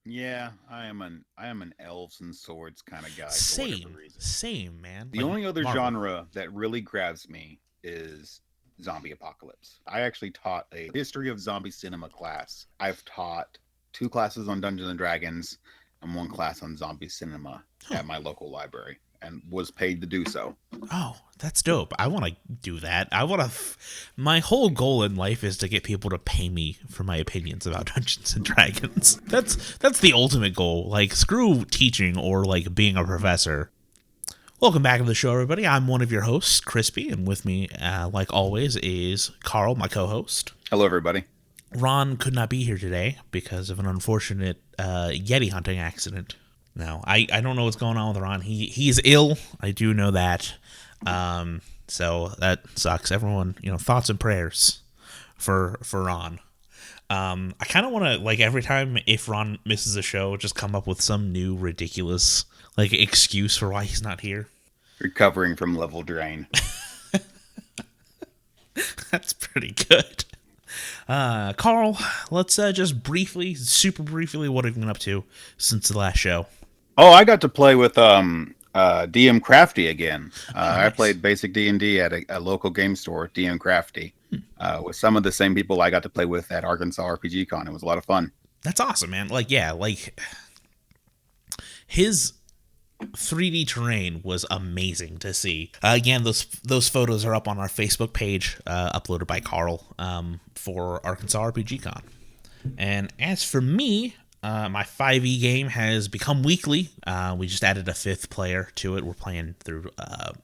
Yeah, I am an elves and swords kind of guy for whatever Same, reason. same, man. The Like only other Marvel. genre that really grabs me is zombie apocalypse. I actually taught a history of zombie cinema class. I've taught two classes on Dungeons and Dragons and one class on zombie cinema Huh. at my local library and was paid to do so. Oh, that's dope. I want to do that. I want to. My whole goal in life is to get people to pay me for my opinions about Dungeons and Dragons. That's the ultimate goal. Like, screw teaching or like being a professor. Welcome back to the show, everybody. I'm one of your hosts, Chrispy, and with me, like always, is Carl, my co-host. Hello, everybody. Ron could not be here today because of an unfortunate Yeti hunting accident. Now, I don't know what's going on with Ron. He's ill. I do know that. So that sucks. Everyone, thoughts and prayers for Ron. I kind of want to, like, every time if Ron misses a show, just come up with some new ridiculous, like, excuse for why he's not here. Recovering from level drain. That's pretty good. Carl, let's just super briefly, what have you been up to since the last show? Oh, I got to play with DM Crafty again. Nice. I played basic D&D at a local game store, DM Crafty, with some of the same people I got to play with at Arkansas RPG Con. It was a lot of fun. That's awesome, man. Like, yeah, like his 3D terrain was amazing to see. Again, those photos are up on our Facebook page, uploaded by Carl, for Arkansas RPG Con. And as for me, my 5e game has become weekly. We just added a 5th player to it. We're playing through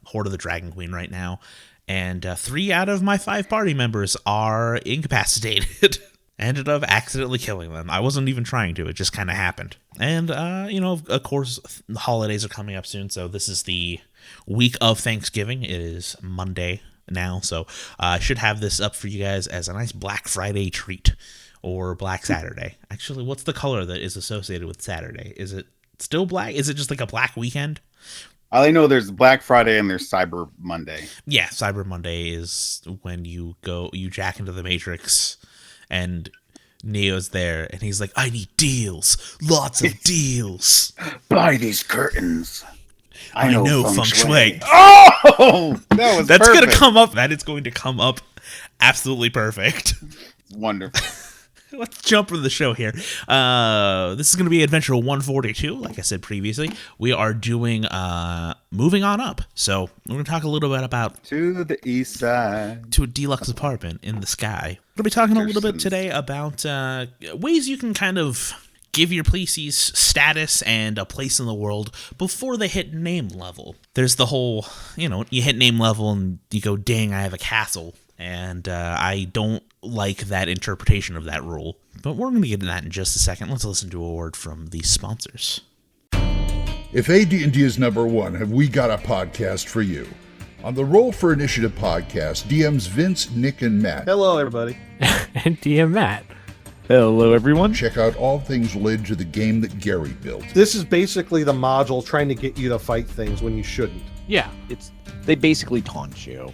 Horde of the Dragon Queen right now. And 3 out of my 5 party members are incapacitated. Ended up accidentally killing them. I wasn't even trying to. It just kind of happened. And, of course, the holidays are coming up soon. So this is the week of Thanksgiving. It is Monday now. So I should have this up for you guys as a nice Black Friday treat. Or Black Saturday. Actually, what's the color that is associated with Saturday? Is it still black? Is it just like a black weekend? I know there's Black Friday and there's Cyber Monday. Yeah, Cyber Monday is when you jack into the Matrix and Neo's there and he's like, I need deals. Lots of deals. Buy these curtains. I know feng shui. Oh! That's perfect. going to come up. That is going to come up absolutely perfect. Wonderful. Let's jump into the show here. This is going to be Adventure 142, like I said previously. We are doing Moving On Up. So we're going to talk a little bit about... To the east side. To a deluxe apartment in the sky. We're going to be talking a little bit today about ways you can kind of give your places status and a place in the world before they hit name level. There's the whole, you hit name level and you go, dang, I have a castle. And I don't like that interpretation of that rule. But we're going to get to that in just a second. Let's listen to a word from these sponsors. If AD&D is number one, have we got a podcast for you? On the Roll for Initiative podcast, DMs Vince, Nick, and Matt. Hello, everybody. And DM Matt. Hello, everyone. Check out all things related to the game that Gary built. This is basically the module trying to get you to fight things when you shouldn't. Yeah, they basically taunt you.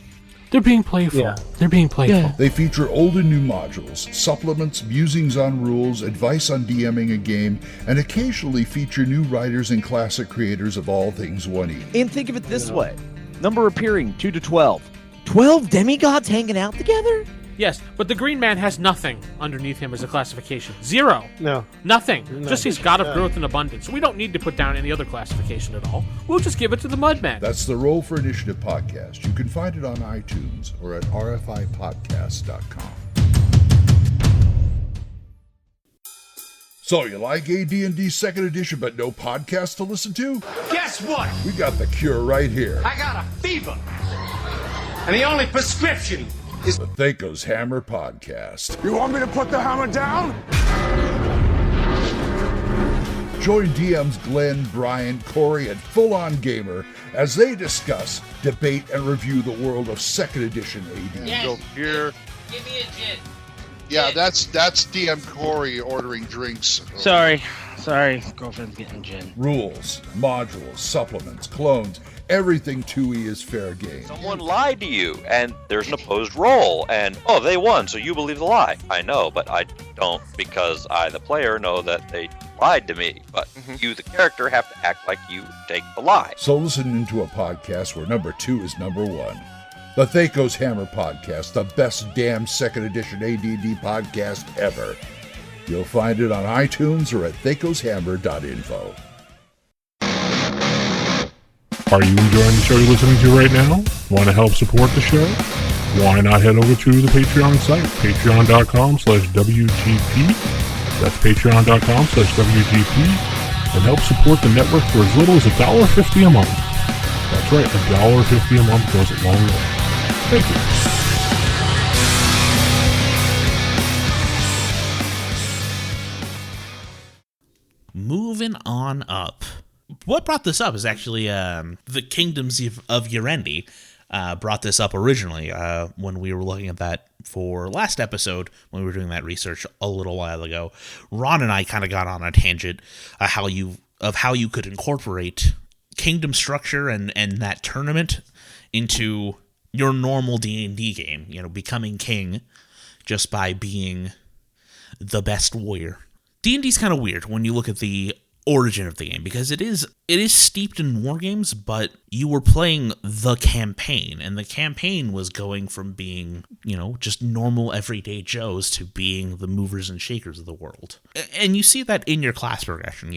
They're being playful. Yeah. They're being playful. Yeah. They feature old and new modules, supplements, musings on rules, advice on DMing a game, and occasionally feature new writers and classic creators of all things 1E. And think of it this way. Number appearing, 2 to 12. 12 demigods hanging out together? Yes, but the Green Man has nothing underneath him as a classification. 0. No. Nothing. No. Just he's God of growth and abundance. We don't need to put down any other classification at all. We'll just give it to the Mudman. That's the Roll for Initiative podcast. You can find it on iTunes or at rfipodcast.com. So, you like AD&D 2nd Edition but no podcast to listen to? Guess what? We got the cure right here. I got a fever. And the only prescription is The Thaco's Hammer Podcast. You want me to put the hammer down? Join DMs Glenn, Brian, Corey, and Full On Gamer as they discuss, debate, and review the world of 2nd Edition AD. Yes. Go here. Give me a gin. Yeah, that's DM Corey ordering drinks. Sorry, girlfriend's getting gin. Rules, modules, supplements, clones, everything 2E is fair game. Someone lied to you, and there's an opposed roll, and, oh, they won, so you believe the lie. I know, but I don't, because I, the player, know that they lied to me. But you, the character, have to act like you take the lie. So listen into a podcast where number 2 is number 1. The Thakos Hammer Podcast, the best damn second edition AD&D podcast ever. You'll find it on iTunes or at thakoshammer.info. Are you enjoying the show you're listening to right now? Want to help support the show? Why not head over to the Patreon site, patreon.com/WGP. That's patreon.com/WGP. And help support the network for as little as $1.50 a month. That's right, $1.50 a month goes a long way. Thank you. Moving on up. What brought this up is actually the Kingdoms of Urendi brought this up originally when we were looking at that for last episode when we were doing that research a little while ago. Ron and I kind of got on a tangent how you could incorporate kingdom structure and that tournament into your normal D&D game, becoming king just by being the best warrior. D&D's kind of weird when you look at the origin of the game, because it is steeped in war games, but you were playing the campaign, and the campaign was going from being, just normal everyday Joes to being the movers and shakers of the world. And you see that in your class progression.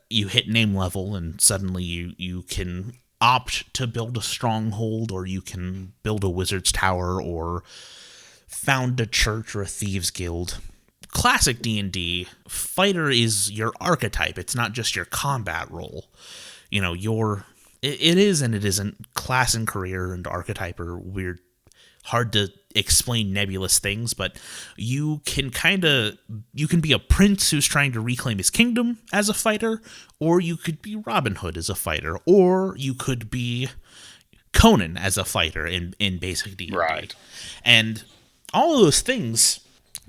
You hit name level and suddenly you can opt to build a stronghold, or you can build a wizard's tower, or found a church or a thieves guild. Classic D&D, fighter is your archetype. It's not just your combat role. It is and it isn't. Class and career and archetype are weird, hard to explain nebulous things, but you can be a prince who's trying to reclaim his kingdom as a fighter, or you could be Robin Hood as a fighter, or you could be Conan as a fighter in basic D&D. Right. And all of those things,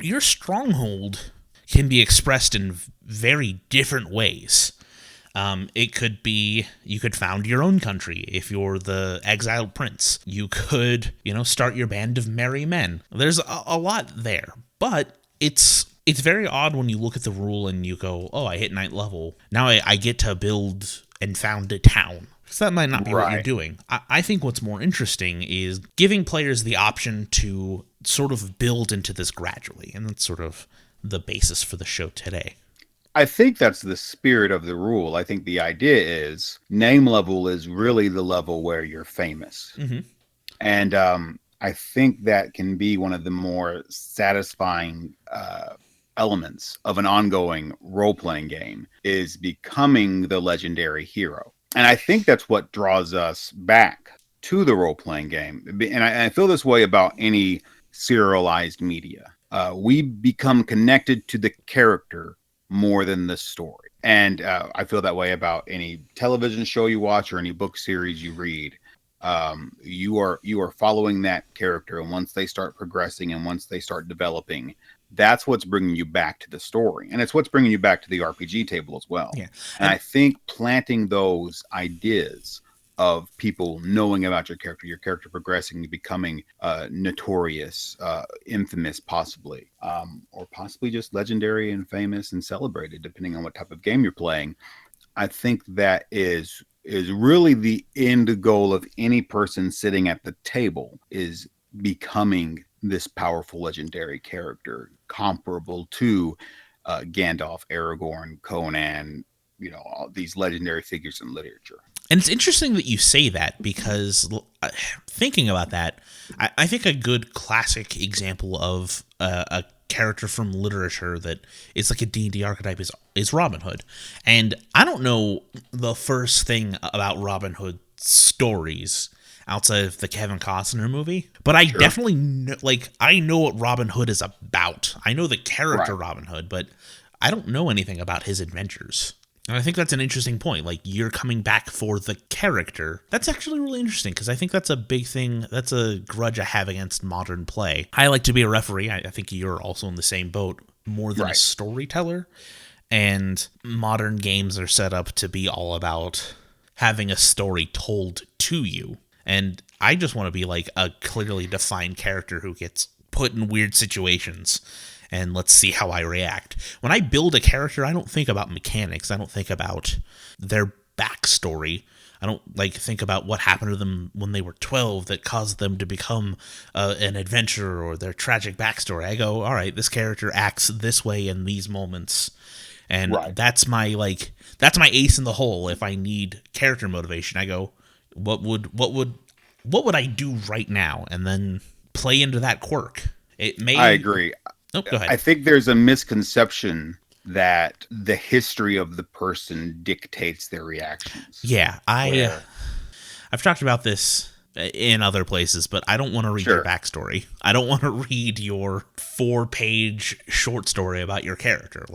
your stronghold can be expressed in very different ways. It could be, you could found your own country if you're the exiled prince. You could, start your band of merry men. There's a lot there, but it's very odd when you look at the rule and you go, oh, I hit 9th level. Now I get to build and found a town. So that might not be what you're doing. I think what's more interesting is giving players the option to sort of build into this gradually. And that's sort of the basis for the show today. I think that's the spirit of the rule. I think the idea is name level is really the level where you're famous. Mm-hmm. And I think that can be one of the more satisfying elements of an ongoing role-playing game, is becoming the legendary hero. And I think that's what draws us back to the role-playing game. And I feel this way about any serialized media. We become connected to the character more than the story. And I feel that way about any television show you watch or any book series you read. You are following that character, and once they start progressing and once they start developing, that's what's bringing you back to the story, and it's what's bringing you back to the RPG table as well. Yeah. And I think planting those ideas of people knowing about your character progressing, becoming notorious, infamous, possibly, or possibly just legendary and famous and celebrated, depending on what type of game you're playing. I think that is really the end goal of any person sitting at the table, is becoming this powerful legendary character comparable to Gandalf, Aragorn, Conan, all these legendary figures in literature. And it's interesting that you say that, because thinking about that, I think a good classic example of a character from literature that is like a D&D archetype is Robin Hood. And I don't know the first thing about Robin Hood stories outside of the Kevin Costner movie, but I definitely know, I know what Robin Hood is about. I know the character Robin Hood, but I don't know anything about his adventures. And I think that's an interesting point. You're coming back for the character. That's actually really interesting, because I think that's a big thing. That's a grudge I have against modern play. I like to be a referee. I think you're also in the same boat, more than a storyteller. And modern games are set up to be all about having a story told to you. And I just want to be a clearly defined character who gets put in weird situations and let's see how I react. When I build a character, I don't think about mechanics. I don't think about their backstory. I don't think about what happened to them when they were 12 that caused them to become an adventurer, or their tragic backstory. I go, all right, this character acts this way in these moments, and that's my ace in the hole. If I need character motivation, I go, what would I do right now, and then play into that quirk. I agree. Oh, go ahead. I think there's a misconception that the history of the person dictates their reactions. Yeah, I've talked about this in other places, but I don't want to read your backstory. I don't want to read your 4-page short story about your character.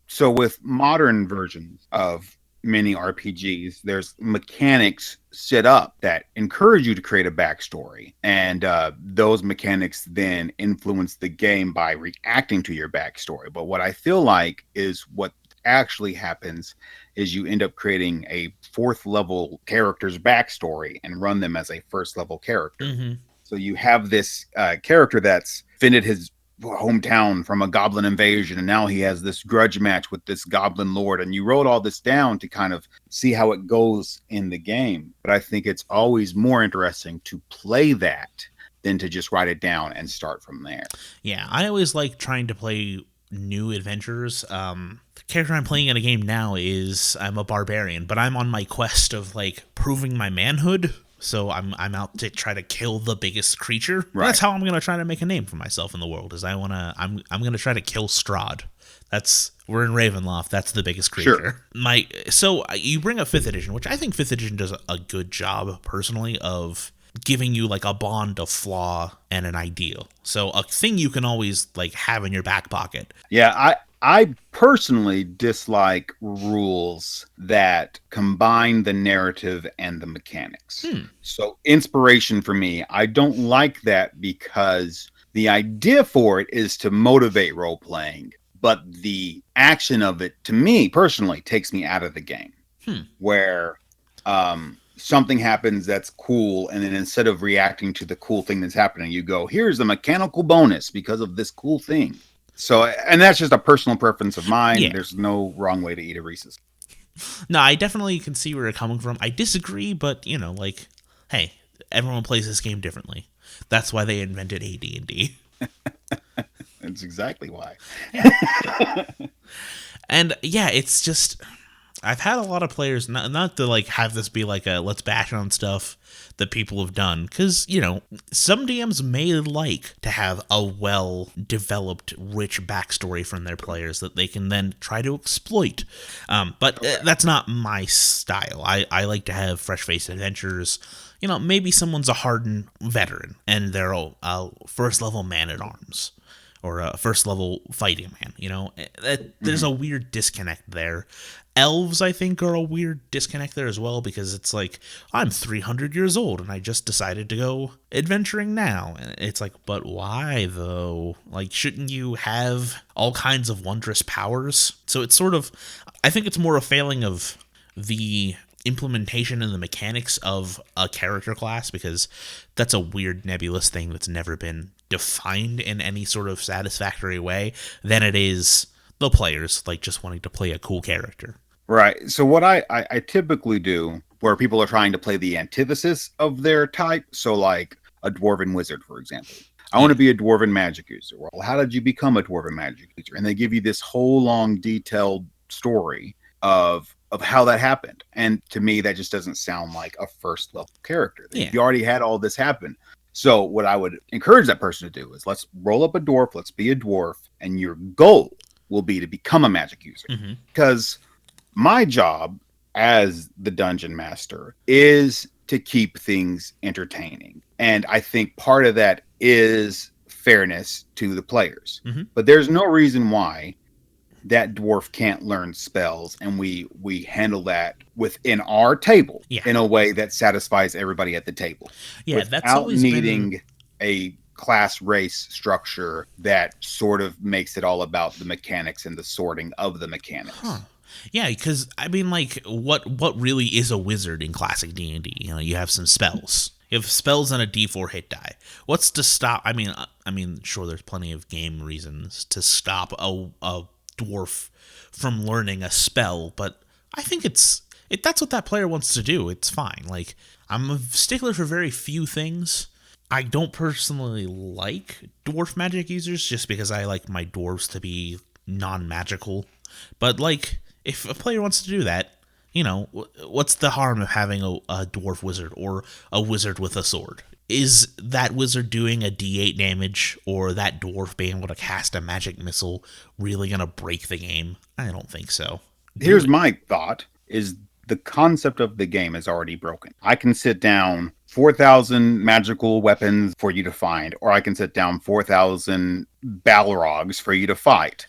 So with modern versions of many RPGs, there's mechanics set up that encourage you to create a backstory, and those mechanics then influence the game by reacting to your backstory. But what I feel like is what actually happens is you end up creating a 4th level character's backstory and run them as a 1st level character. Mm-hmm. So you have this character that's defended his hometown from a goblin invasion, and now he has this grudge match with this goblin lord, and you wrote all this down to kind of see how it goes in the game. But I think it's always more interesting to play that than to just write it down and start from there. Yeah, I always like trying to play new adventures. The character I'm playing in a game now is I'm a barbarian, but I'm on my quest of proving my manhood. So I'm out to try to kill the biggest creature. Right. That's how I'm gonna try to make a name for myself in the world. I'm gonna try to kill Strahd. We're in Ravenloft. That's the biggest creature. Sure. So you bring up 5th edition, which I think 5th edition does a good job personally of giving you a bond, a flaw, and an ideal. So a thing you can always have in your back pocket. Yeah, I personally dislike rules that combine the narrative and the mechanics. So inspiration for me, I don't like that because the idea for it is to motivate role playing, but the action of it, to me personally, takes me out of the game. Where something happens that's cool, and then instead of reacting to the cool thing that's happening, you go, here's a mechanical bonus because of this cool thing. So, and that's just a personal preference of mine. Yeah. There's no wrong way to eat a Reese's. No, I definitely can see where you're coming from. I disagree, but hey, everyone plays this game differently. That's why they invented AD&D. That's exactly why. Yeah. And yeah, it's just, I've had a lot of players, not to have this be a let's bash on stuff that people have done, because some DMs may like to have a well-developed, rich backstory from their players that they can then try to exploit. But that's not my style. I like to have fresh-faced adventures. Maybe someone's a hardened veteran and they're a 1st level man-at-arms or a 1st level fighting man. There's a weird disconnect there. Elves, I think, are a weird disconnect there as well, because it's I'm 300 years old and I just decided to go adventuring now. And it's but why though? Shouldn't you have all kinds of wondrous powers? So it's sort of, I think it's more a failing of the implementation and the mechanics of a character class, because that's a weird nebulous thing that's never been defined in any sort of satisfactory way, than it is the players just wanting to play a cool character. Right. So what I typically do, where people are trying to play the antithesis of their type, so a dwarven wizard, for example. I want to be a dwarven magic user. Well, how did you become a dwarven magic user? And they give you this whole long, detailed story of how that happened. And to me, that just doesn't sound like a 1st level character. Yeah. You already had all this happen. So what I would encourage that person to do is, let's roll up a dwarf, let's be a dwarf, and your goal will be to become a magic user. Because my job as the dungeon master is to keep things entertaining. And I think part of that is fairness to the players. But there's no reason why that dwarf can't learn spells, and we handle that within our table in a way that satisfies everybody at the table. Yeah, that's always needing a class race structure that sort of makes it all about the mechanics and the sorting of the mechanics. Yeah, because I mean, what really is a wizard in classic D&D? You have some spells. You have spells and a D4 hit die. What's to stop? I mean, sure, there's plenty of game reasons to stop a dwarf from learning a spell, but I think that's what that player wants to do. It's fine. Like, I'm a stickler for very few things. I don't personally like dwarf magic users just because I like my dwarves to be non-magical. But, like, if a player wants to do that, you know, what's the harm of having a dwarf wizard or a wizard with a sword? Is that wizard doing a D8 damage or that dwarf being able to cast a magic missile really going to break the game? I don't think so. Here's my thought, is the concept of the game is already broken. I can sit down 4,000 magical weapons for you to find, or I can sit down 4,000 Balrogs for you to fight.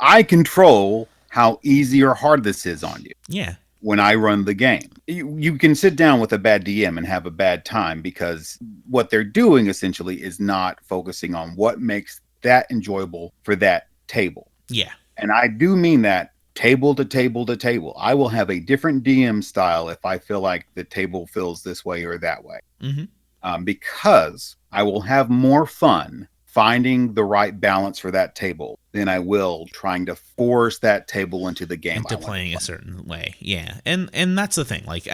I control how easy or hard this is on you. Yeah. When I run the game, you can sit down with a bad DM and have a bad time because what they're doing essentially is not focusing on what makes that enjoyable for that table. Yeah. And I do mean that table to table to table. I will have a different DM style if I feel like the table feels this way or that way. Mm-hmm. Because I will have more fun finding the right balance for that table than I will trying to force that table into the game. Into playing a certain way. Yeah. And that's the thing. Like,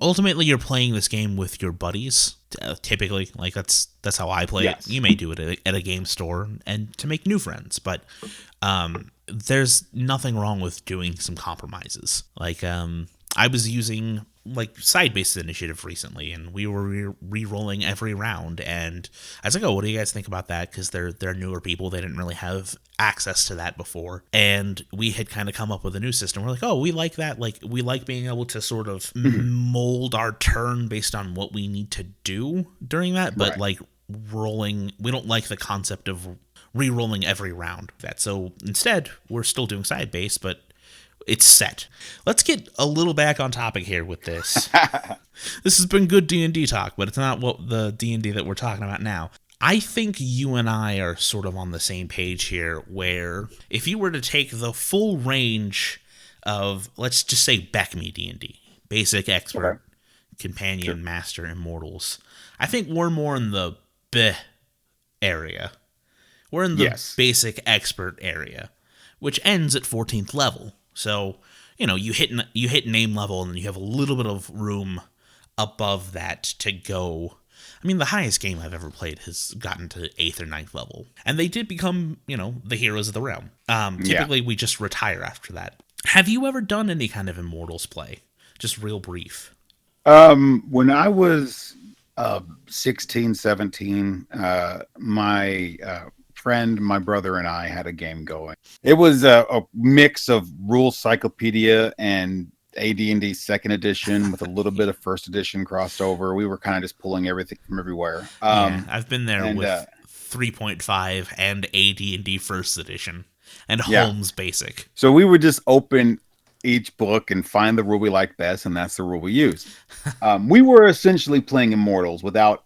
ultimately, you're playing this game with your buddies. Typically, like that's how I play it. You may do it at a game store and to make new friends, but there's nothing wrong with doing some compromises. Like, I was using like side-based initiative recently, and we were re-rolling every round, and I was like, oh, what do you guys think about that? Because they're newer people, they didn't really have access to that before, and we had kind of come up with a new system. We're like, oh, we like that. Like, we like being able to sort of mold our turn based on what we need to do during that, but like rolling, we don't like the concept of re-rolling every round. So instead, we're still doing side-based, but it's set. Let's get a little back on topic here with this. This has been good D&D talk, but it's not what the D&D that we're talking about now. I think you and I are sort of on the same page here, where if you were to take the full range of, let's just say, BECMI D&D, basic, expert, companion, master, immortals, I think we're more in the BE area. We're in the basic expert area, which ends at 14th level. So, you know, you hit name level, and then you have a little bit of room above that to go. I mean, the highest game I've ever played has gotten to 8th or 9th level. And they did become, you know, the heroes of the realm. Typically, we just retire after that. Have you ever done any kind of Immortals play? Just real brief. When I was 16, 17, my friend, my brother, and I had a game going. It was a mix of Rules Cyclopedia and AD&D 2nd edition with a little bit of 1st edition crossed over. We were kind of just pulling everything from everywhere. I've been there with 3.5 and AD&D 1st edition and Holmes Basic. So we would just open each book and find the rule we like best, and that's the rule we used. We were essentially playing Immortals without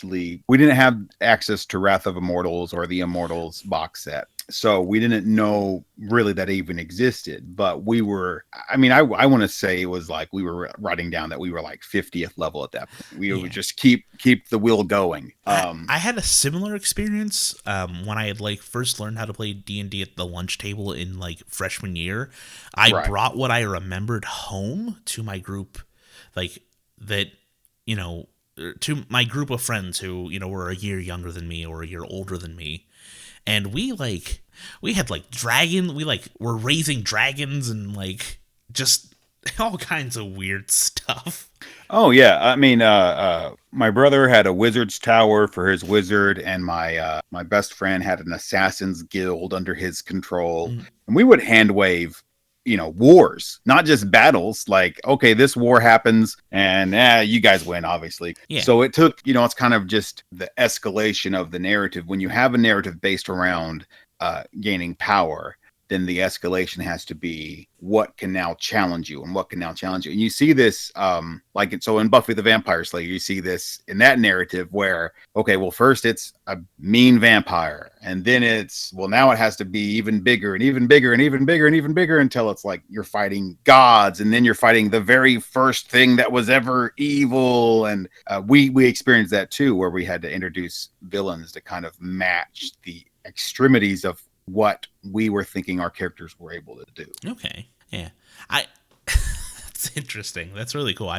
we didn't have access to Wrath of Immortals or the Immortals box set. So we didn't know really that even existed, but we were, I mean, I want to say it was like we were writing down that we were like 50th level at that point. We would just keep the wheel going. I had a similar experience when I had like first learned how to play D&D at the lunch table in like freshman year. I brought what I remembered home to my group, like that, you know, to my group of friends who, you know, were a year younger than me or a year older than me. And we had like we're raising dragons and like just all kinds of weird stuff. Oh yeah, I mean, my brother had a wizard's tower for his wizard, and my best friend had an assassin's guild under his control, and we would hand wave, you know, wars, not just battles. Like, okay, this war happens, and you guys win, obviously. Yeah. So it took, you know, it's kind of just the escalation of the narrative. When you have a narrative based around gaining power, then the escalation has to be what can now challenge you and what can now challenge you. And you see this, so in Buffy the Vampire Slayer, you see this in that narrative where, okay, well, first it's a mean vampire. And then now it has to be even bigger and even bigger and even bigger and even bigger until it's like you're fighting gods. And then you're fighting the very first thing that was ever evil. And we experienced that too, where we had to introduce villains to kind of match the extremities of what we were thinking our characters were able to do. Okay. Yeah. That's interesting. That's really cool.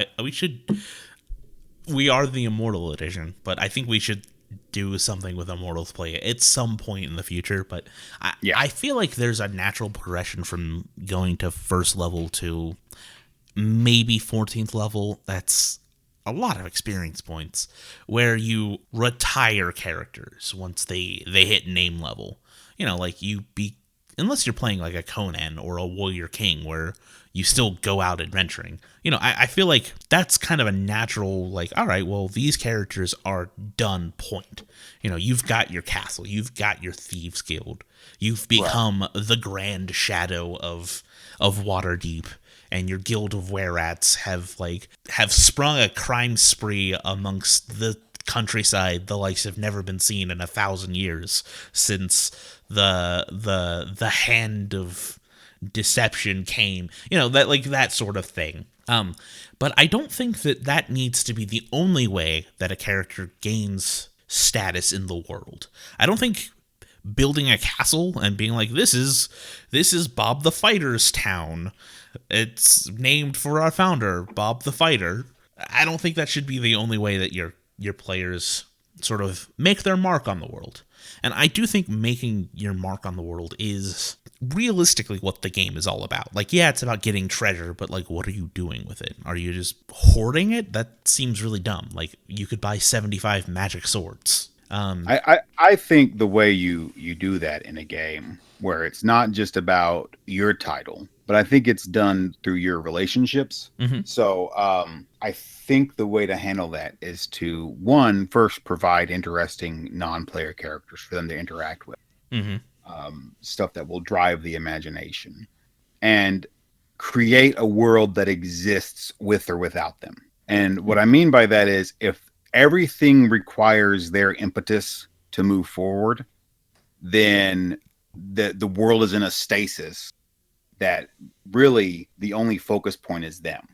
We are the Immortal Edition, but I think we should do something with Immortals play at some point in the future. But I feel like there's a natural progression from going to first level to maybe 14th level. That's a lot of experience points where you retire characters once they hit name level. Unless you're playing like a Conan or a Warrior King where you still go out adventuring. I feel like that's kind of a natural, like, all right, well, these characters are done point. You've got your castle, you've got your Thieves Guild, you've become the Grand Shadow of Waterdeep, and your Guild of Were-Rats have sprung a crime spree amongst the countryside the likes have never been seen in 1,000 years since the hand of deception came, that sort of thing. But I don't think that needs to be the only way that a character gains status in the world. I don't think building a castle and being like, this is Bob the Fighter's town, it's named for our founder, Bob the Fighter. I don't think that should be the only way that your players sort of make their mark on the world. And I do think making your mark on the world is realistically what the game is all about. Like, yeah, it's about getting treasure, but like, what are you doing with it? Are you just hoarding it? That seems really dumb. Like, you could buy 75 magic swords. I think the way you do that in a game where it's not just about your title, but I think it's done through your relationships. Mm-hmm. So I think the way to handle that is to, first provide interesting non-player characters for them to interact with. Mm-hmm. Stuff that will drive the imagination. And create a world that exists with or without them. And what I mean by that is if everything requires their impetus to move forward, then the world is in a stasis that really the only focus point is them.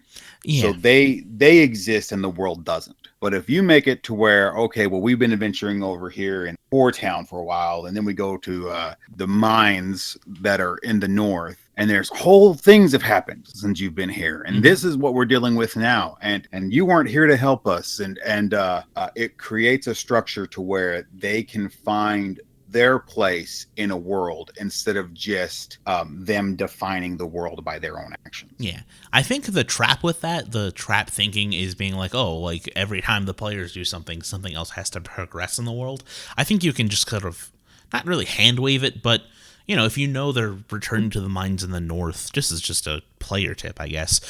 Yeah. So they exist and the world doesn't. But if you make it to where, okay, well, we've been adventuring over here in Town for a while, and then we go to the mines that are in the north, and there's whole things have happened since you've been here, and this is what we're dealing with now, and you weren't here to help us, and it creates a structure to where they can find their place in a world instead of just them defining the world by their own actions. Yeah. I think the trap with that, the trap thinking is being like, oh, like every time the players do something else has to progress in the world. I think you can just sort of not really hand wave it, but if you know they're returning to the mines in the north, just as just a player tip, I guess,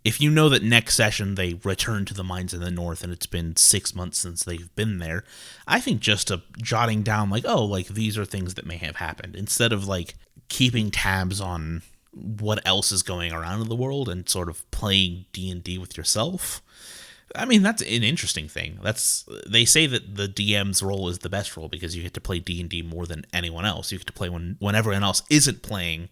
if you know that next session they return to the mines in the north and it's been 6 months since they've been there, I think just jotting down like, oh, like these are things that may have happened, instead of like keeping tabs on what else is going around in the world and sort of playing D&D with yourself. I mean, that's an interesting thing. They say that the DM's role is the best role because you get to play D&D more than anyone else. You get to play when everyone else isn't playing.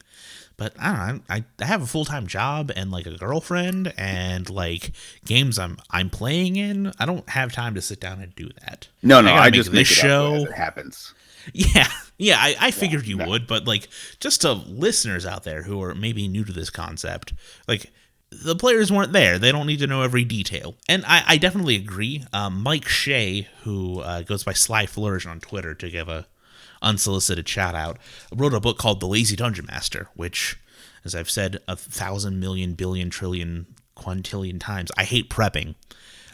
But I don't know, I have a full-time job and like a girlfriend and like games I'm playing in. I don't have time to sit down and do that. No, I just make this show as it happens. Yeah, I figured you would, but like just to listeners out there who are maybe new to this concept, like the players weren't there. They don't need to know every detail. And I definitely agree. Mike Shea, who goes by Sly Flourish on Twitter to give a unsolicited shout out, wrote a book called The Lazy Dungeon Master, which, as I've said 1,000 million billion trillion quintillion times, I hate prepping.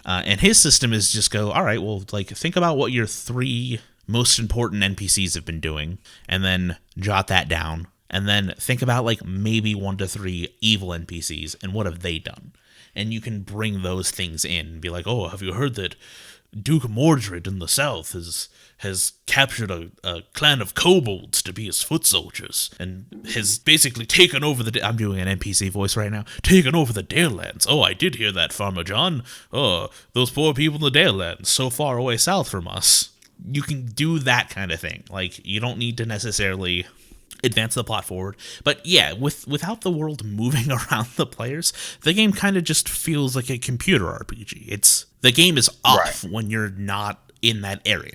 And his system is just go, all right, well, like think about what your 3 most important NPCs have been doing, and then jot that down, and then think about like maybe 1 to 3 evil NPCs and what have they done. And you can bring those things in and be like, oh, have you heard that Duke Mordred in the south has captured a clan of kobolds to be his foot soldiers, and has basically taken over I'm doing an NPC voice right now. Taken over the Dalelands. Oh, I did hear that, Farmer John. Oh, those poor people in the Dalelands, so far away south from us. You can do that kind of thing. Like, you don't need to necessarily advance the plot forward. But yeah, without the world moving around the players, the game kind of just feels like a computer RPG. The game is off when you're not in that area.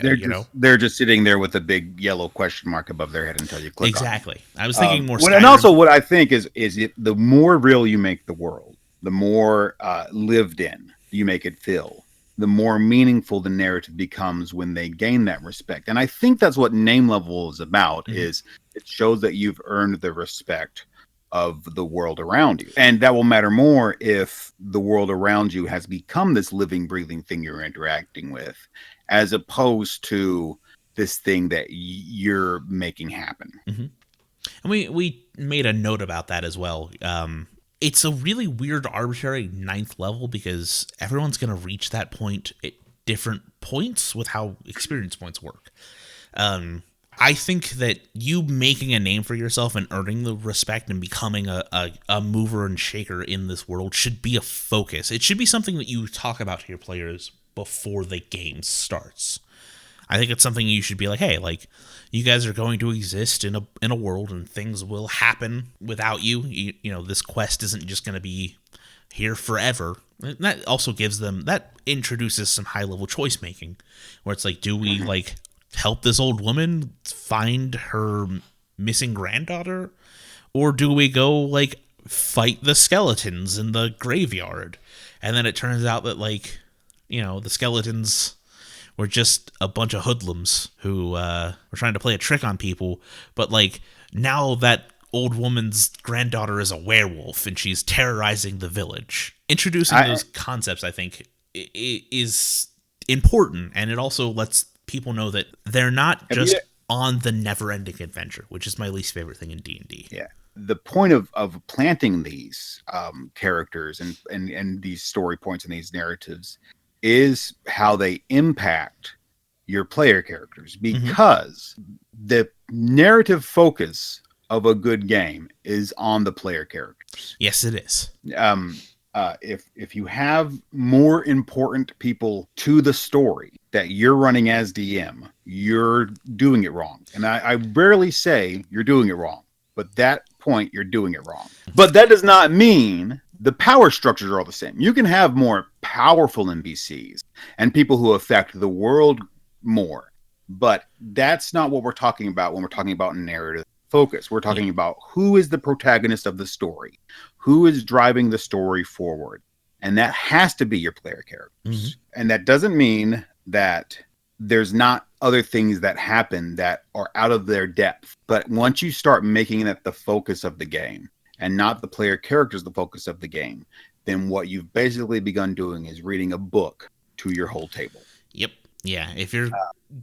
They're just sitting there with a big yellow question mark above their head until you click exactly. on it. I was thinking more. And also, what I think is the more real you make the world, the more lived in you make it feel, the more meaningful the narrative becomes when they gain that respect. And I think that's what Name Level is about. Is it shows that you've earned the respect of the world around you. And that will matter more if the world around you has become this living, breathing thing you're interacting with, as opposed to this thing that you're making happen. And we made a note about that as well. It's a really weird, arbitrary 9th level because everyone's going to reach that point at different points with how experience points work. I think that you making a name for yourself and earning the respect and becoming a mover and shaker in this world should be a focus. It should be something that you talk about to your players before the game starts. I think it's something you should be like, hey, like, you guys are going to exist in a world and things will happen without you. You know, this quest isn't just going to be here forever. And that also introduces some high-level choice making, where it's like, do we, like, help this old woman find her missing granddaughter? Or do we go, like, fight the skeletons in the graveyard? And then it turns out that, like, you know, the skeletons were just a bunch of hoodlums who were trying to play a trick on people. But, like, now that old woman's granddaughter is a werewolf and she's terrorizing the village. Introducing those concepts, I think, is important. And it also lets people know that they're not just on the never-ending adventure, which is my least favorite thing in D&D. Yeah. The point of planting these characters and these story points and these narratives is how they impact your player characters, because the narrative focus of a good game is on the player characters. Yes, it is. If you have more important people to the story that you're running as DM, you're doing it wrong. And I rarely say you're doing it wrong, but that point you're doing it wrong. But that does not mean the power structures are all the same. You can have more powerful NPCs and people who affect the world more, but that's not what we're talking about when we're talking about narrative focus. We're talking about who is the protagonist of the story, who is driving the story forward, and that has to be your player characters. And that doesn't mean that there's not other things that happen that are out of their depth, but once you start making that the focus of the game and not the player characters the focus of the game, then what you've basically begun doing is reading a book to your whole table. Yep. Yeah. If you're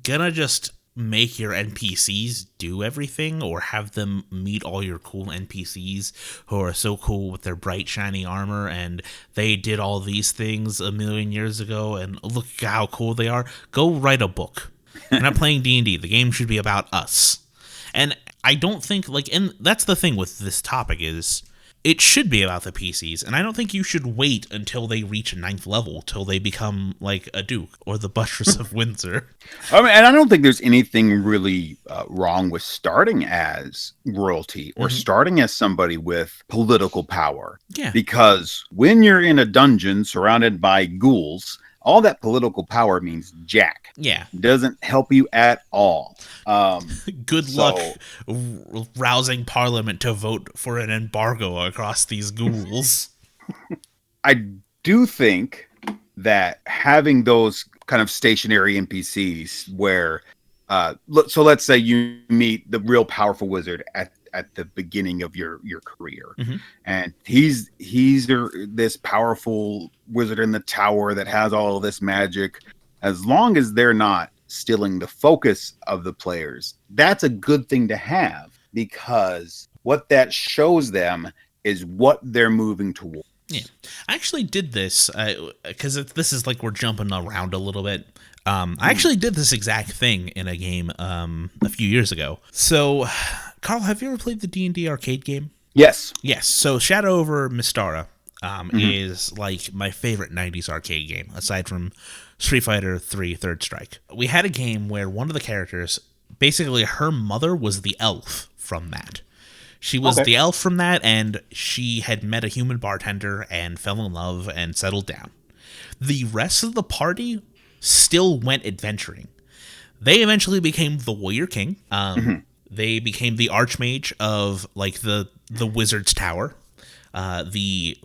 gonna just make your NPCs do everything or have them meet all your cool NPCs who are so cool with their bright, shiny armor and they did all these things a million years ago and look how cool they are, go write a book. We're not playing D&D. The game should be about us. And I don't think, like, and that's the thing with this topic is it should be about the PCs, and I don't think you should wait until they reach a 9th level till they become like a Duke or the Buttress of Windsor. I mean, and I don't think there's anything really wrong with starting as royalty or starting as somebody with political power. Yeah. Because when you're in a dungeon surrounded by ghouls, all that political power means jack. Yeah. Doesn't help you at all. Good luck rousing Parliament to vote for an embargo across these ghouls. I do think that having those kind of stationary NPCs where, so let's say you meet the real powerful wizard at the beginning of your career, and he's this powerful wizard in the tower that has all of this magic. As long as they're not stealing the focus of the players, that's a good thing to have, because what that shows them is what they're moving toward. Yeah, I actually did this because this is like we're jumping around a little bit. I actually did this exact thing in a game a few years ago. So, Carl, have you ever played the D&D arcade game? Yes. Yes. So Shadow over Mystara is like my favorite 90s arcade game, aside from Street Fighter 3 Third Strike. We had a game where one of the characters, basically her mother was the elf from that. She was the elf from that, and she had met a human bartender and fell in love and settled down. The rest of the party still went adventuring. They eventually became the Warrior King. They became the Archmage of like the Wizard's Tower. The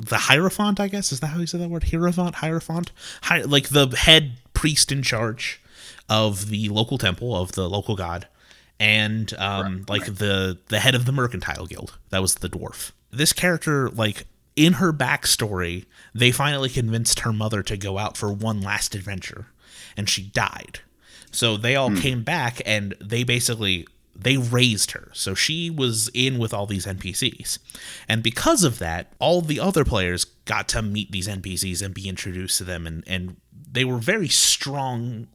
Hierophant, I guess, is that how you say that word? Hierophant, like the head priest in charge of the local temple of the local god, and the head of the mercantile guild. That was the dwarf. This character, like in her backstory, they finally convinced her mother to go out for one last adventure, and she died. So they all came back, and they raised her. So she was in with all these NPCs. And because of that, all the other players got to meet these NPCs and be introduced to them. And they were very strong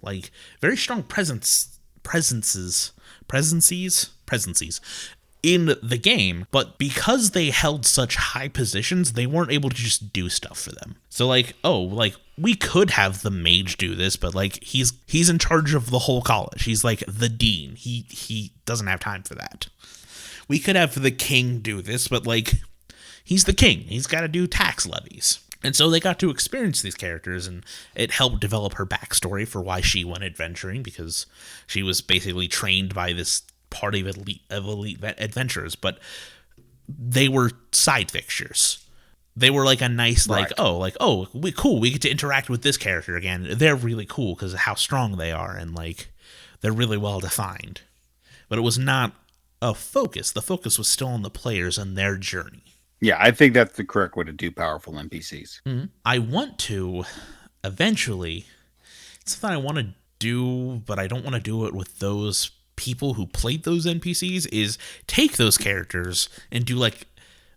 presences in the game. But because they held such high positions, they weren't able to just do stuff for them. So we could have the mage do this, but like he's in charge of the whole college. He's like the dean. He doesn't have time for that. We could have the king do this, but like he's the king. He's got to do tax levies. And so they got to experience these characters, and it helped develop her backstory for why she went adventuring, because she was basically trained by this party of elite adventurers, but they were side fixtures. They were like a nice, we get to interact with this character again. They're really cool because of how strong they are, and like they're really well defined. But it was not a focus. The focus was still on the players and their journey. Yeah, I think that's the correct way to do powerful NPCs. Mm-hmm. I want to eventually. It's something I want to do, but I don't want to do it with those people who played those NPCs. Is take those characters and do like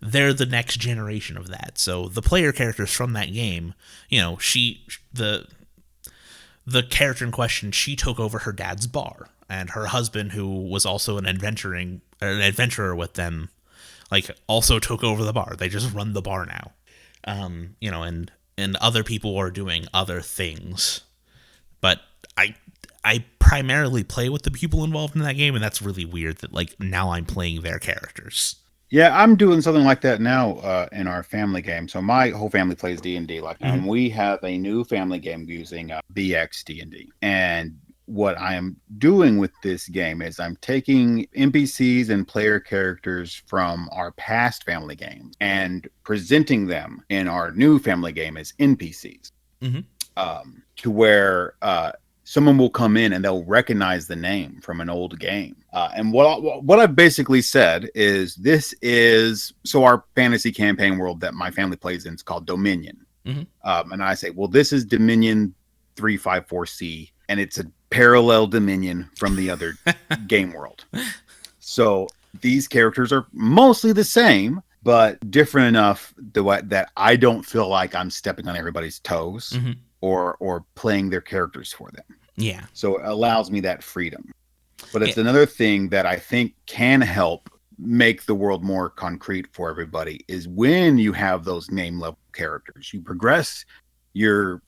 they're the next generation of that. So the player characters from that game, the character in question, she took over her dad's bar, and her husband, who was also an adventurer with them, like also took over the bar. They just run the bar now. And other people are doing other things. But I primarily play with the people involved in that game, and that's really weird that like now I'm playing their characters. Yeah, I'm doing something like that now in our family game. So my whole family plays D&D, and we have a new family game using BX D&D. And what I am doing with this game is I'm taking NPCs and player characters from our past family games and presenting them in our new family game as NPCs. To where someone will come in and they'll recognize the name from an old game. And what I've basically said is so our fantasy campaign world that my family plays in is called Dominion. And I say, well, this is Dominion 354C, and it's a parallel Dominion from the other game world. So these characters are mostly the same, but different enough that I don't feel like I'm stepping on everybody's toes or playing their characters for them. Yeah. So it allows me that freedom. But it's another thing that I think can help make the world more concrete for everybody is when you have those name level characters. You progress your,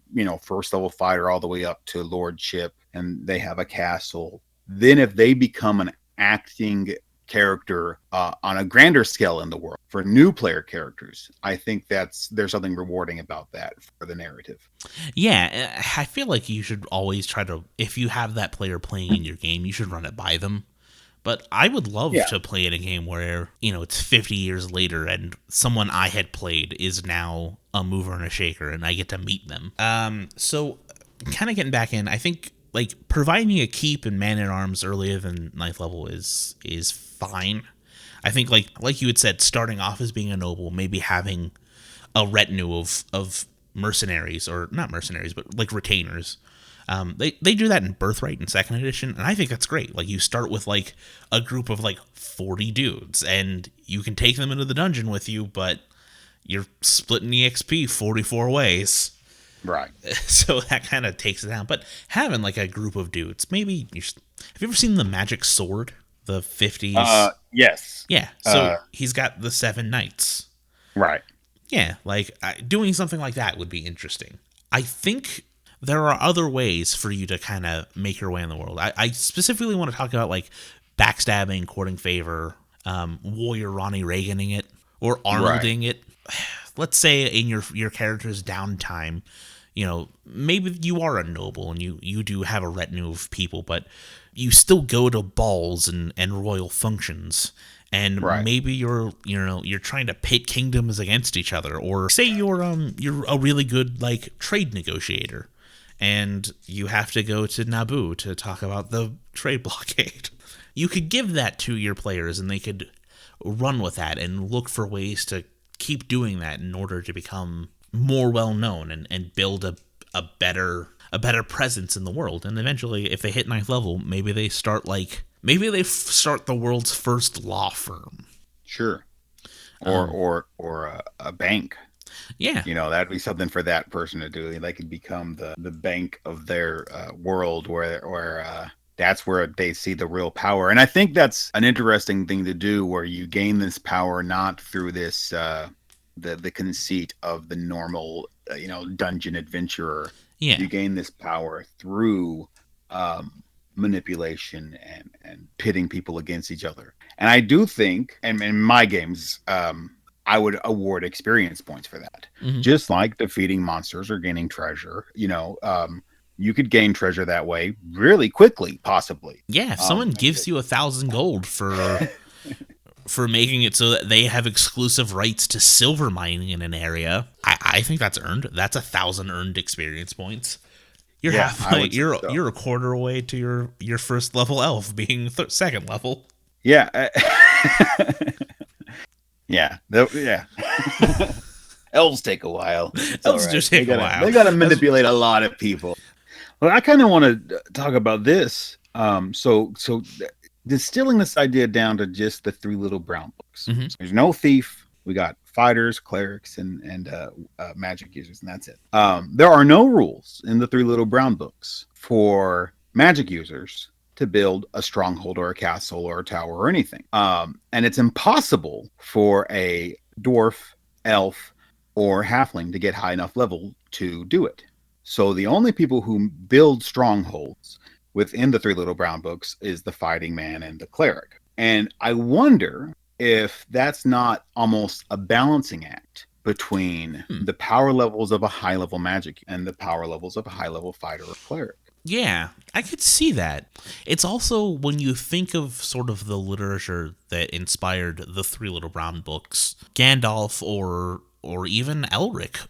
first level fighter all the way up to lordship, and they have a castle. Then if they become an acting character on a grander scale in the world for new player characters, I think there's something rewarding about that for the narrative. Yeah, I feel like you should always try to, if you have that player playing in your game, you should run it by them. But I would love to play in a game where, it's 50 years later and someone I had played is now a mover and a shaker, and I get to meet them. So kind of getting back in, I think like providing a keep and man-at-arms earlier than 9th level is fine. I think like you had said, starting off as being a noble, maybe having a retinue of mercenaries, or not mercenaries, but like retainers. They do that in Birthright in 2nd edition, and I think that's great. Like you start with like a group of like 40 dudes, and you can take them into the dungeon with you, but you're splitting the XP 44 ways. Right. So that kind of takes it down. But having like a group of dudes, maybe have you ever seen the Magic Sword, the 50s? Yes. Yeah. So he's got the 7 knights. Right. Yeah, like doing something like that would be interesting. I think there are other ways for you to kind of make your way in the world. I specifically want to talk about like backstabbing, courting favor, warrior Ronnie Reaganing it, or Arnolding it. Let's say in your character's downtime, maybe you are a noble and you do have a retinue of people, but you still go to balls and royal functions. And maybe you're trying to pit kingdoms against each other, or say you're a really good like trade negotiator, and you have to go to Naboo to talk about the trade blockade. You could give that to your players, and they could run with that and look for ways to keep doing that in order to become more well known and build a better presence in the world. And eventually, if they hit 9th level, maybe they start the world's first law firm. Sure. Or a bank. Yeah. That'd be something for that person to do. They could become the bank of their world where that's where they see the real power. And I think that's an interesting thing to do, where you gain this power not through this the conceit of the normal dungeon adventurer. Yeah. You gain this power through manipulation and pitting people against each other. And I do think, and in my games, I would award experience points for that. Mm-hmm. Just like defeating monsters or gaining treasure, you could gain treasure that way really quickly, possibly. Yeah, if someone gives you 1,000 gold for making it so that they have exclusive rights to silver mining in an area, I think that's earned. That's 1,000 earned experience points. You're you're a quarter away to your first level elf being second level. Yeah. Yeah. Elves take a while. Elves do take a while. They got to manipulate a lot of people. Well, I kind of want to talk about this. So distilling this idea down to just the 3 little brown books. Mm-hmm. So there's no thief. We got fighters, clerics, and magic users, and that's it. There are no rules in the 3 little brown books for magic users to build a stronghold or a castle or a tower or anything. And it's impossible for a dwarf, elf, or halfling to get high enough level to do it. So the only people who build strongholds within the 3 little brown books is the fighting man and the cleric. And I wonder if that's not almost a balancing act between the power levels of a high level magic and the power levels of a high level fighter or cleric. Yeah, I could see that. It's also, when you think of sort of the literature that inspired the 3 little brown books, Gandalf or even Elric,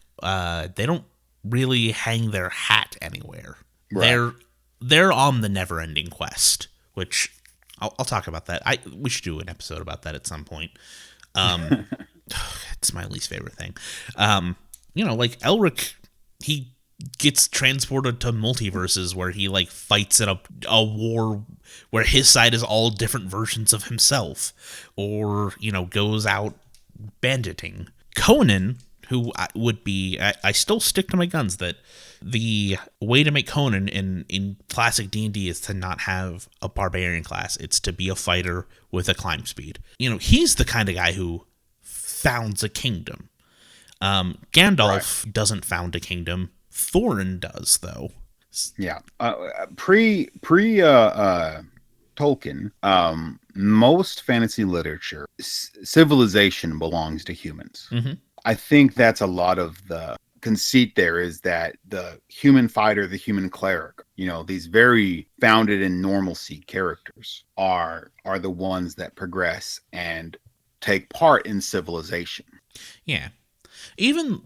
they don't really hang their hat anywhere. Right. They're on the never-ending quest, which I'll talk about that. We should do an episode about that at some point. It's my least favorite thing. Like Elric, he gets transported to multiverses where he like fights in a war where his side is all different versions of himself, or goes out banditing. Conan, who would be, I still stick to my guns that the way to make Conan in classic D&D is to not have a barbarian class. It's to be a fighter with a climb speed. He's the kind of guy who founds a kingdom. Gandalf doesn't found a kingdom. Thorin does, though. Yeah. Pre Tolkien, most fantasy literature, civilization belongs to humans. Mm-hmm. I think that's a lot of the conceit there, is that the human fighter, the human cleric, these very founded in normalcy characters are the ones that progress and take part in civilization. Yeah. Even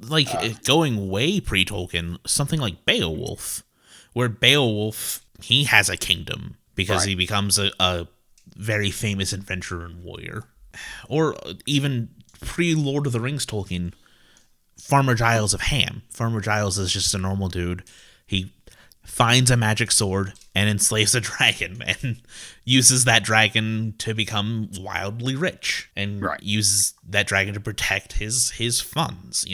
going way pre-Tolkien, something like Beowulf, where Beowulf, he has a kingdom because he becomes a very famous adventurer and warrior. Or even pre-Lord of the Rings Tolkien, Farmer Giles of Ham. Farmer Giles is just a normal dude. He finds a magic sword and enslaves a dragon and uses that dragon to become wildly rich and uses that dragon to protect his funds.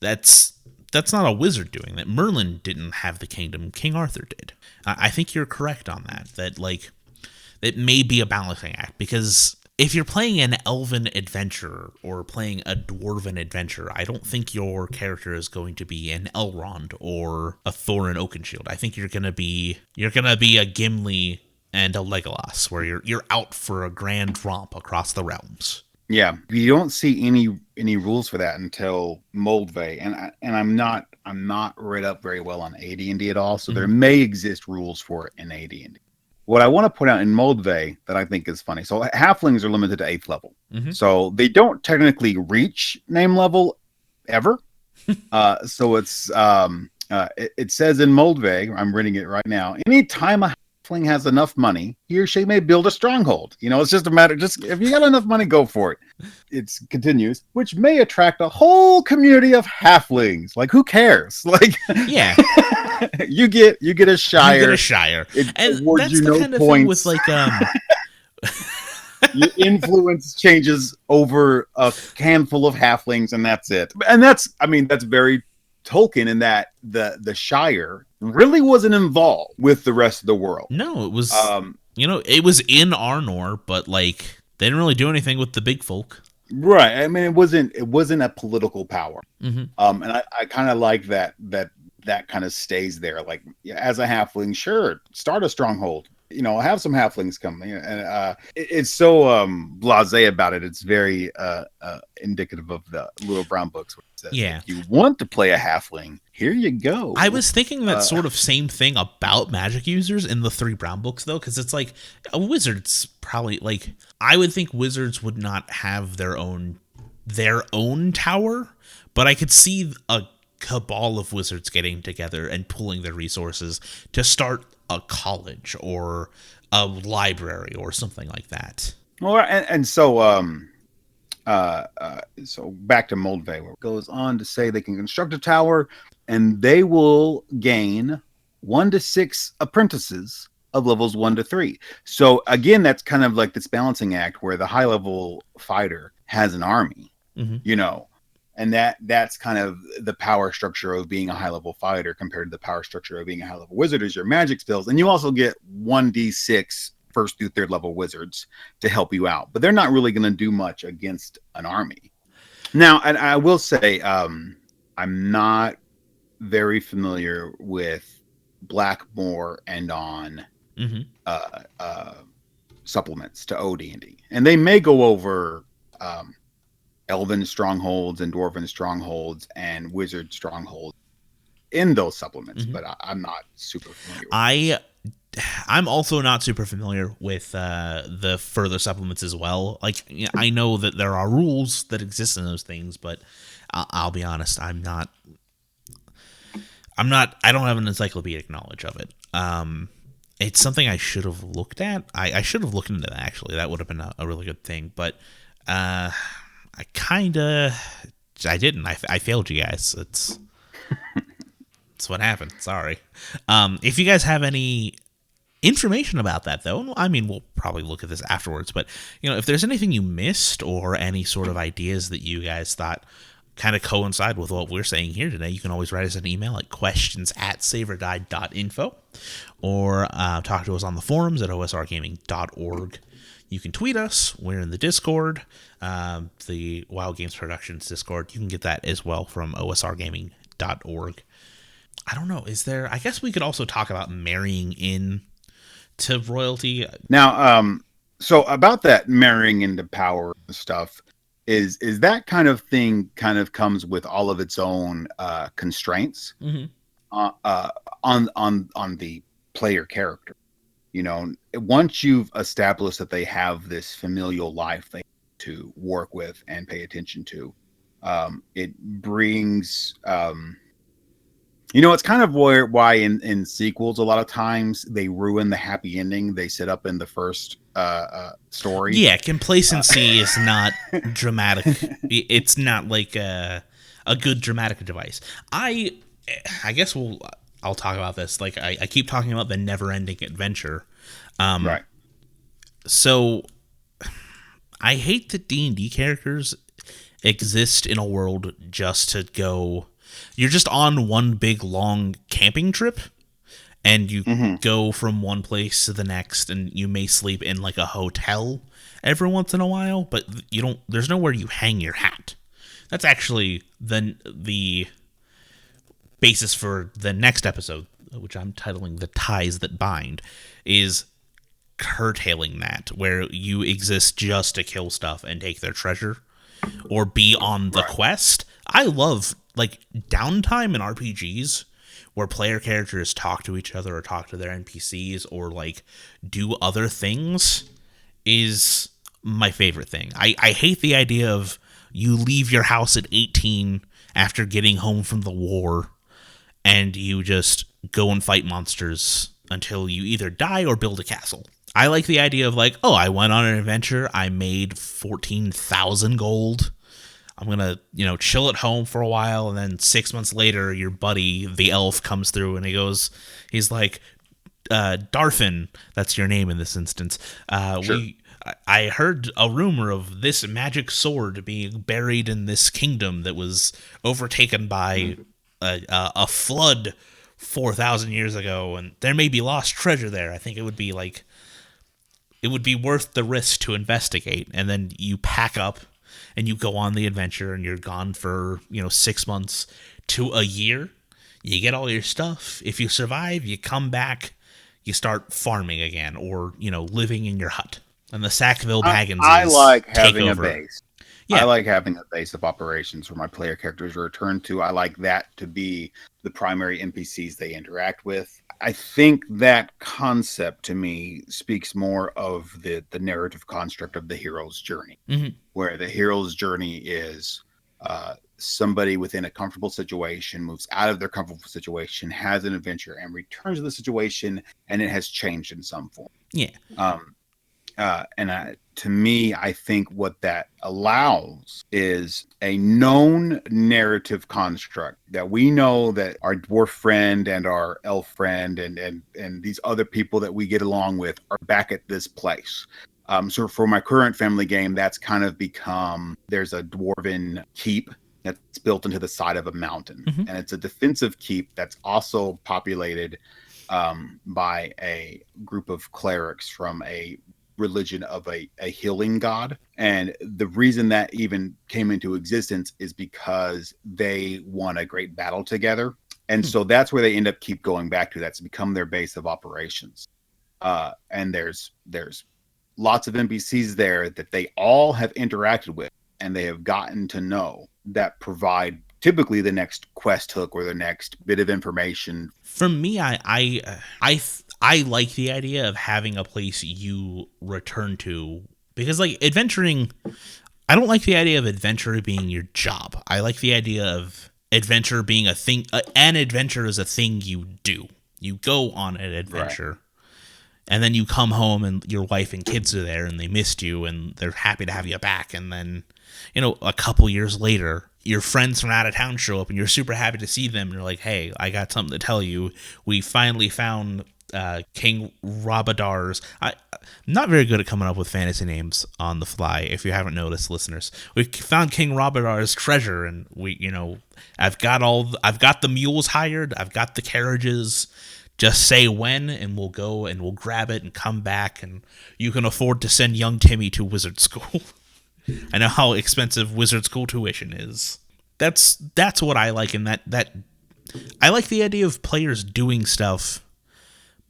That's not a wizard doing that. Merlin didn't have the kingdom. King Arthur did. I think you're correct on that like it may be a balancing act, because if you're playing an elven adventurer or playing a dwarven adventurer, I don't think your character is going to be an Elrond or a Thorin Oakenshield. I think you're gonna be a Gimli and a Legolas, where you're out for a grand romp across the realms. Yeah, you don't see any rules for that until Moldvay, and I'm not read up very well on AD&D at all, so there may exist rules for it in AD&D. What I want to point out in Moldvay that I think is funny. So halflings are limited to 8th level. So they don't technically reach name level ever. So it's it says in Moldvay, I'm reading it right now, anytime a halfling has enough money, he or she may build a stronghold. It's just a matter, if you got enough money, go for it. It continues, which may attract a whole community of halflings. Like, who cares? Like, yeah. You get a shire. You get a shire. And that's the kind of thing with like your influence changes over a handful of halflings, and that's it. And that's very Tolkien in that the shire really wasn't involved with the rest of the world. No, it was it was in Arnor, but like they didn't really do anything with the big folk. Right. I mean, it wasn't a political power. And I kind of like that kind of stays there. Like, as a halfling, sure, start a stronghold. Have some halflings come. And it's so blasé about it. It's very indicative of the Little Brown books. Where it says, if you want to play a halfling, here you go. I was thinking that sort of same thing about magic users in the 3 Brown books, though, because it's like a wizard's probably like, I would think wizards would not have their own tower, but I could see a cabal of wizards getting together and pooling their resources to start a college or a library or something like that. Well, and so so back to Moldvay, where it goes on to say they can construct a tower and they will gain 1 to 6 apprentices of levels 1 to 3. So again, that's kind of like this balancing act where the high level fighter has an army, and that's kind of the power structure of being a high level fighter compared to the power structure of being a high level wizard is your magic skills. And you also get 1d6 1st through 3rd level wizards to help you out, but they're not really going to do much against an army. Now, and I will say, I'm not very familiar with Blackmore and on supplements to OD&D, and they may go over Elven strongholds and Dwarven strongholds and Wizard strongholds in those supplements, but I'm not super familiar with I'm also not super familiar with the further supplements as well. Like, I know that there are rules that exist in those things, but I'll be honest, I don't have an encyclopedic knowledge of it. It's something I should have looked at. I should have looked into that, actually. That would have been a really good thing, but I didn't. I failed you guys. It's what happened. Sorry. If you guys have any information about that, though, I mean, we'll probably look at this afterwards, but if there's anything you missed or any sort of ideas that you guys thought kind of coincide with what we're saying here today, you can always write us an email at questions@savorguide.info or talk to us on the forums at osrgaming.org. You can tweet us. We're in the Discord, the Wild Games Productions Discord. You can get that as well from osrgaming.org. I don't know. I guess we could also talk about marrying in to royalty. Now, so about that marrying into power stuff, is that kind of thing kind of comes with all of its own constraints on the player character. Once you've established that they have this familial life they need to work with and pay attention to, it brings it's kind of why in sequels a lot of times they ruin the happy ending they set up in the first story. Yeah, complacency is not dramatic. It's not like a good dramatic device. I guess I'll talk about this. Like I keep talking about the never-ending adventure. Right. So I hate that D&D characters exist in a world just to go. You're just on one big long camping trip, and you go from one place to the next, and you may sleep in like a hotel every once in a while, but you don't. There's nowhere you hang your hat. That's actually the basis for the next episode, which I'm titling "The Ties That Bind," is curtailing that, where you exist just to kill stuff and take their treasure or be on the quest. I love like downtime in RPGs where player characters talk to each other or talk to their NPCs or like do other things is my favorite thing. I hate the idea of you leave your house at 18 after getting home from the war and you just go and fight monsters until you either die or build a castle. I like the idea of like, oh, I went on an adventure, I made 14,000 gold. I'm going to, chill at home for a while, and then 6 months later, your buddy, the elf, comes through, and he's like, Darfin, that's your name in this instance. Sure. I heard a rumor of this magic sword being buried in this kingdom that was overtaken by a flood 4,000 years ago, and there may be lost treasure there. I think it would be worth the risk to investigate, and then you pack up and you go on the adventure and you're gone for 6 months to a year. You get all your stuff. If you survive, you come back, you start farming again, or living in your hut. And the Sackville Baggins I like having over. a base. Yeah. I like having a base of operations where my player characters return to. I like that to be the primary NPCs they interact with. I think that concept to me speaks more of the narrative construct of the hero's journey, where the hero's journey is somebody within a comfortable situation moves out of their comfortable situation, has an adventure, and returns to the situation, and it has changed in some form. Yeah. To me, I think what that allows is a known narrative construct that we know that our dwarf friend and our elf friend and these other people that we get along with are back at this place. So for my current family game, that's kind of become, there's a dwarven keep that's built into the side of a mountain. And it's a defensive keep that's also populated by a group of clerics from a religion of a healing god. And the reason that even came into existence is because they won a great battle together. And so that's where they end up keep going back to. That's become their base of operations. And there's lots of NPCs there that they all have interacted with and they have gotten to know that provide typically the next quest hook or the next bit of information. For me, I like the idea of having a place you return to, because like adventuring, I don't like the idea of adventure being your job. I like the idea of adventure being a thing. An adventure is a thing you do. You go on an adventure, and then you come home and your wife and kids are there and they missed you and they're happy to have you back. And then, a couple years later, your friends from out of town show up and you're super happy to see them. And you're like, hey, I got something to tell you. We finally found King Robadar's. I'm not very good at coming up with fantasy names on the fly, if you haven't noticed, listeners. We found King Robadar's treasure, and I've got the mules hired, I've got the carriages. Just say when, and we'll go and we'll grab it and come back, and you can afford to send young Timmy to wizard school. I know how expensive wizard school tuition is. That's what I like, and that I like the idea of players doing stuff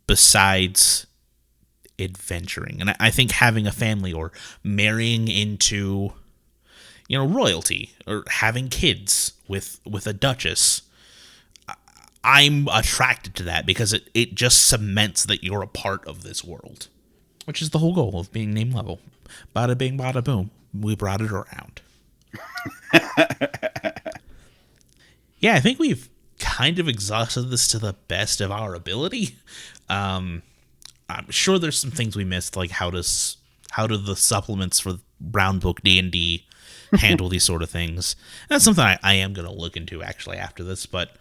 besides adventuring. And I think having a family or marrying into royalty or having kids with a duchess, I'm attracted to that because it just cements that you're a part of this world, which is the whole goal of being name level. Bada bing, bada boom. We brought it around. Yeah, I think we've kind of exhausted this to the best of our ability. I'm sure there's some things we missed, like how do the supplements for Brown Book D&D handle these sort of things. And that's something I am going to look into actually after this, but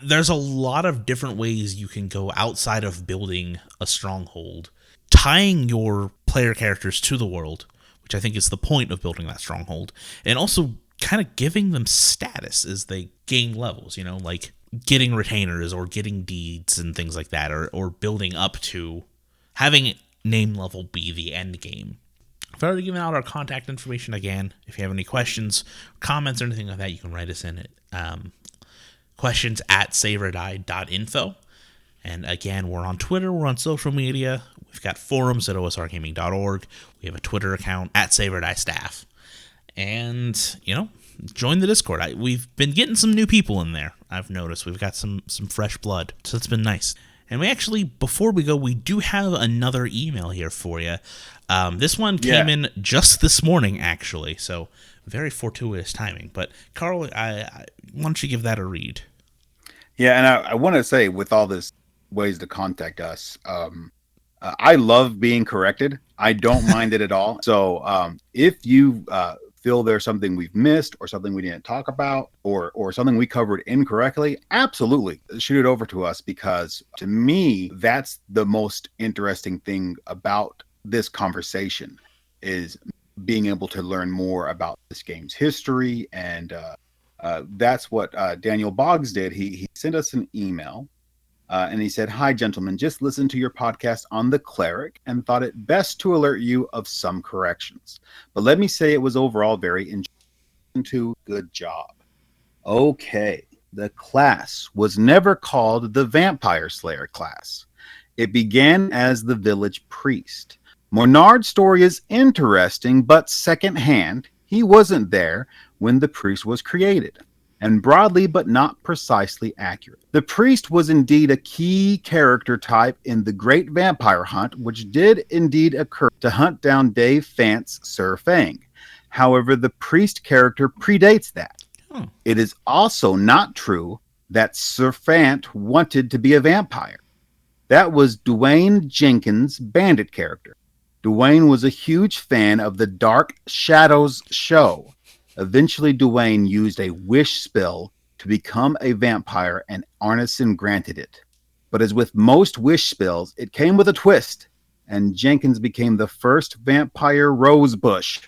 there's a lot of different ways you can go outside of building a stronghold, tying your player characters to the world, which I think is the point of building that stronghold, and also kind of giving them status as they gain levels, like getting retainers or getting deeds and things like that, or building up to having name level be the end game. I've already given out our contact information again. If you have any questions, comments, or anything like that, you can write us in at questions@saveordie.info. And again, we're on Twitter, we're on social media. We've got forums at osrgaming.org. We have a Twitter account @SaveOrDieStaff. And, join the Discord. We've been getting some new people in there. I've noticed we've got some fresh blood, so it's been nice. And we actually, before we go, we do have another email here for you. This one came in just this morning, actually, so very fortuitous timing. But Carl, why don't you give that a read? Yeah, and I want to say, with all this ways to contact us, I love being corrected. I don't mind it at all. So if you feel there's something we've missed or something we didn't talk about or something we covered incorrectly, absolutely shoot it over to us, because to me, that's the most interesting thing about this conversation, is being able to learn more about this game's history. And that's what Daniel Boggs did. He sent us an email. And he said, "Hi, gentlemen, just listened to your podcast on the cleric and thought it best to alert you of some corrections. But let me say it was overall very enjoyable. Good job." Okay, the class was never called the Vampire Slayer class. It began as the village priest. Mornard's story is interesting, but secondhand. He wasn't there when the priest was created, and broadly but not precisely accurate. The priest was indeed a key character type in the Great Vampire Hunt, which did indeed occur to hunt down Dave Fant's Sir Fang. However, the priest character predates that. It is also not true that Sir Fant wanted to be a vampire. That was Dwayne Jenkins' bandit character. Dwayne was a huge fan of the Dark Shadows show. Eventually, Dwayne used a wish spell to become a vampire, and Arneson granted it. But as with most wish spells, it came with a twist, and Jenkins became the first vampire Rosebush.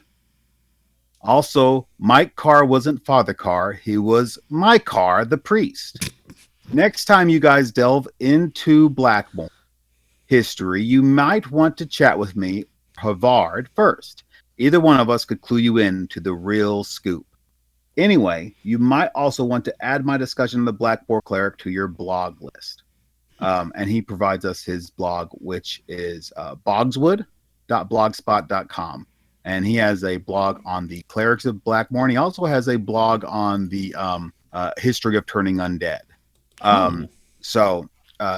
Also, Mike Carr wasn't Father Carr, he was Mike Carr, the priest. Next time you guys delve into Blackmore history, you might want to chat with me, Havard, first. Either one of us could clue you in to the real scoop. Anyway, you might also want to add my discussion of the Blackboard Cleric to your blog list. And he provides us his blog, which is bogswood.blogspot.com. And he has a blog on the Clerics of Blackmore, and he also has a blog on the history of turning undead. So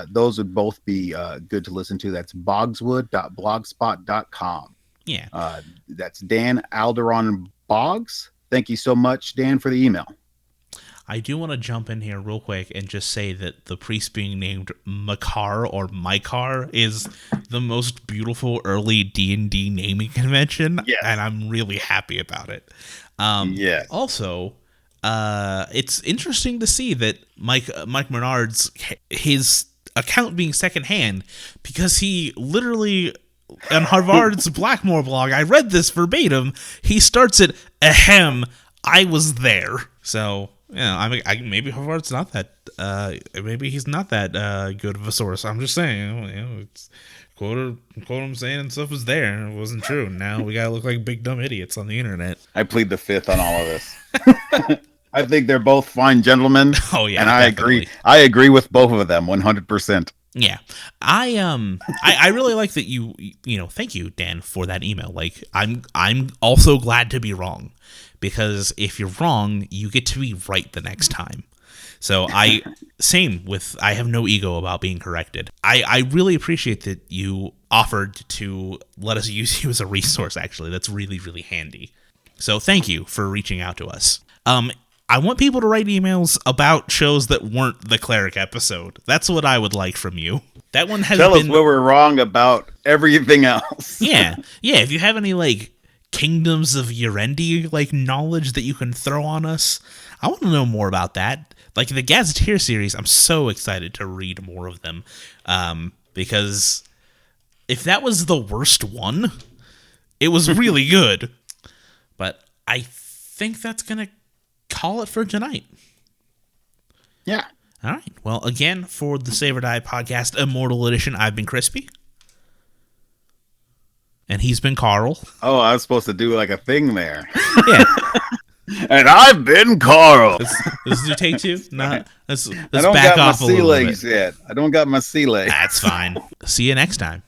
those would both be good to listen to. That's bogswood.blogspot.com. Yeah. That's Dan Alderon Boggs. Thank you so much, Dan, for the email. I do want to jump in here real quick and just say that the priest being named Makar or Mykar is the most beautiful early D&D naming convention, and I'm really happy about it. Also, it's interesting to see that Mike Menard's his account being secondhand, because he literally on Harvard's Blackmore blog, I read this verbatim. He starts it, "Ahem, I was there." So, maybe Harvard's not that. Maybe he's not that good of a source. I'm just saying, it's quote him saying stuff was there. It wasn't true. Now we gotta look like big dumb idiots on the internet. I plead the fifth on all of this. I think they're both fine gentlemen. Oh yeah, and definitely. I agree with both of them 100%. Yeah, I really like that you thank you, Dan, for that email. Like, I'm also glad to be wrong, because if you're wrong, you get to be right the next time. So I have no ego about being corrected. I really appreciate that you offered to let us use you as a resource. Actually, that's really, really handy. So thank you for reaching out to us. I want people to write emails about shows that weren't the Cleric episode. That's what I would like from you. That one has Tell us where we're wrong about everything else. Yeah. If you have any Kingdoms of Urendi knowledge that you can throw on us, I want to know more about that. like the Gazetteer series, I'm so excited to read more of them, because if that was the worst one, it was really good. But I think that's going to call it for tonight. Yeah. All right. Well, again, for the Save or Die podcast, Immortal Edition, I've been Chrispy. And he's been Carl. Oh, I was supposed to do like a thing there. Yeah. And I've been Carl. This is take two? Not, let's I don't back got my off a sea little legs bit. yet. I don't got my sea legs. That's fine. See you next time.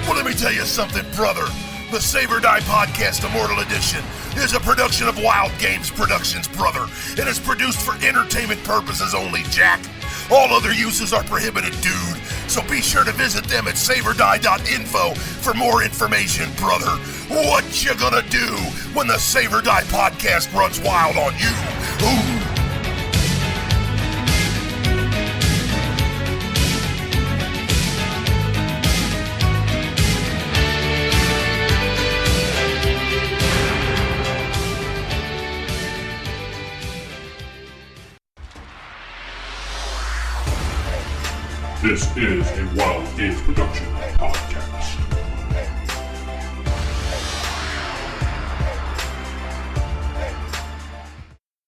Well, let me tell you something, brother. The Save or Die Podcast Immortal Edition is a production of Wild Games Productions, brother. It is produced for entertainment purposes only, Jack. All other uses are prohibited, dude. So be sure to visit them at saveordie.info for more information, brother. What you gonna do when the Save or Die Podcast runs wild on you? Ooh. This is a Wild Games Production podcast.